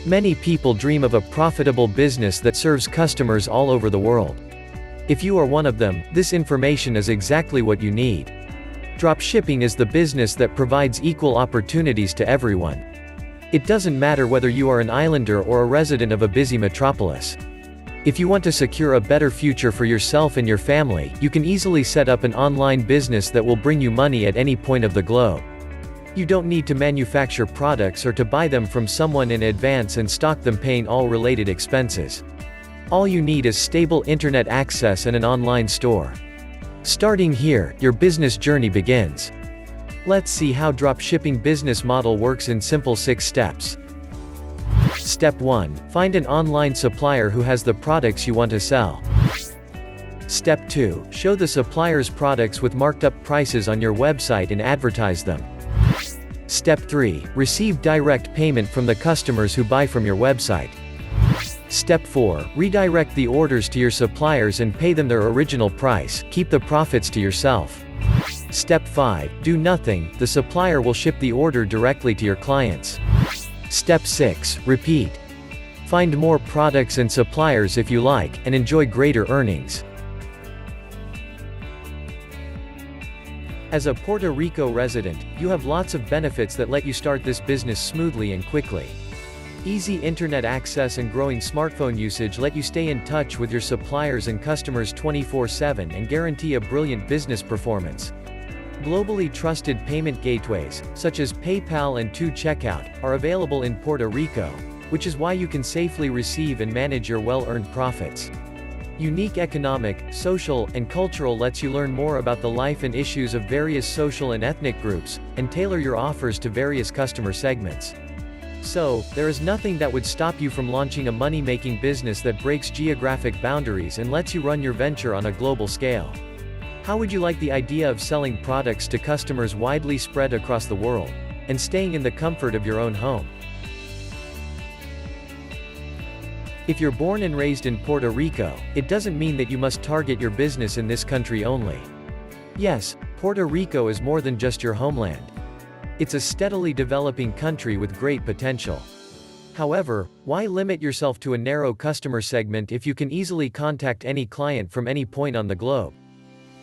Many people dream of a profitable business that serves customers all over the world. If you are one of them, this information is exactly what you need. Dropshipping is the business that provides equal opportunities to everyone. It doesn't matter whether you are an islander or a resident of a busy metropolis. If you want to secure a better future for yourself and your family, you can easily set up an online business that will bring you money at any point of the globe. You don't need to manufacture products or to buy them from someone in advance and stock them, paying all related expenses. All you need is stable internet access and an online store. Starting here, your business journey begins. Let's see how dropshipping business model works in simple 6 steps. Step 1. Find an online supplier who has the products you want to sell. Step 2. Show the supplier's products with marked up prices on your website and advertise them. Step 3. Receive direct payment from the customers who buy from your website. Step 4. Redirect the orders to your suppliers and pay them their original price, keep the profits to yourself. Step 5. Do nothing, the supplier will ship the order directly to your clients. Step 6. Repeat. Find more products and suppliers if you like, and enjoy greater earnings. As a Puerto Rico resident, you have lots of benefits that let you start this business smoothly and quickly. Easy internet access and growing smartphone usage let you stay in touch with your suppliers and customers 24/7 and guarantee a brilliant business performance. Globally trusted payment gateways, such as PayPal and 2Checkout, are available in Puerto Rico, which is why you can safely receive and manage your well-earned profits. Unique economic, social, and cultural lets you learn more about the life and issues of various social and ethnic groups, and tailor your offers to various customer segments. So, there is nothing that would stop you from launching a money-making business that breaks geographic boundaries and lets you run your venture on a global scale. How would you like the idea of selling products to customers widely spread across the world, and staying in the comfort of your own home? If you're born and raised in Puerto Rico, it doesn't mean that you must target your business in this country only. Yes, Puerto Rico is more than just your homeland. It's a steadily developing country with great potential. However, why limit yourself to a narrow customer segment if you can easily contact any client from any point on the globe?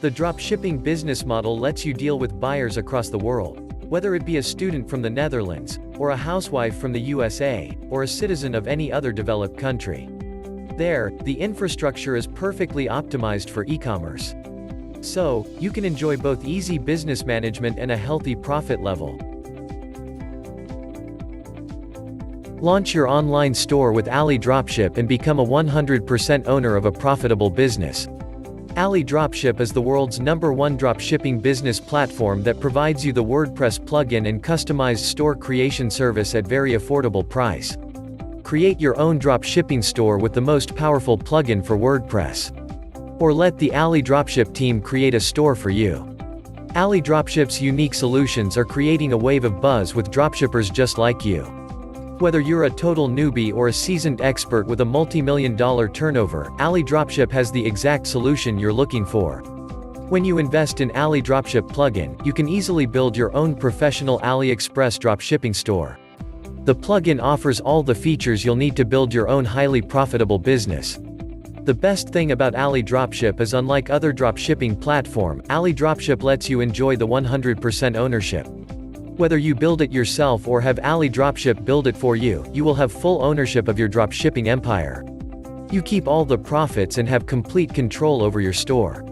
The dropshipping business model lets you deal with buyers across the world, whether it be a student from the Netherlands, or a housewife from the USA, or a citizen of any other developed country. There, the infrastructure is perfectly optimized for e-commerce. So, you can enjoy both easy business management and a healthy profit level. Launch your online store with AliDropship and become a 100% owner of a profitable business. AliDropship is the world's #1 dropshipping business platform that provides you the WordPress plugin and customized store creation service at very affordable price. Create your own dropshipping store with the most powerful plugin for WordPress. Or let the AliDropship team create a store for you. AliDropship's unique solutions are creating a wave of buzz with dropshippers just like you. Whether you're a total newbie or a seasoned expert with a multi-million-dollar turnover, AliDropship has the exact solution you're looking for. When you invest in AliDropship plugin, you can easily build your own professional AliExpress dropshipping store. The plugin offers all the features you'll need to build your own highly profitable business. The best thing about AliDropship is, unlike other dropshipping platform, AliDropship lets you enjoy the 100% ownership. Whether you build it yourself or have AliDropship build it for you, you will have full ownership of your dropshipping empire. You keep all the profits and have complete control over your store.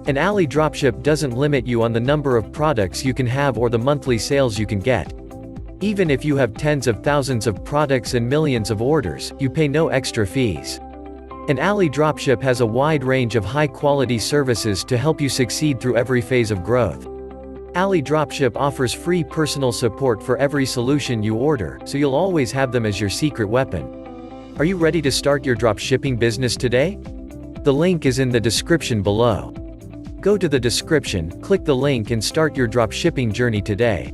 And AliDropship doesn't limit you on the number of products you can have or the monthly sales you can get. Even if you have tens of thousands of products and millions of orders, you pay no extra fees. And AliDropship has a wide range of high-quality services to help you succeed through every phase of growth. AliDropship offers free personal support for every solution you order, so you'll always have them as your secret weapon. Are you ready to start your dropshipping business today? The link is in the description below. Go to the description, click the link and start your dropshipping journey today.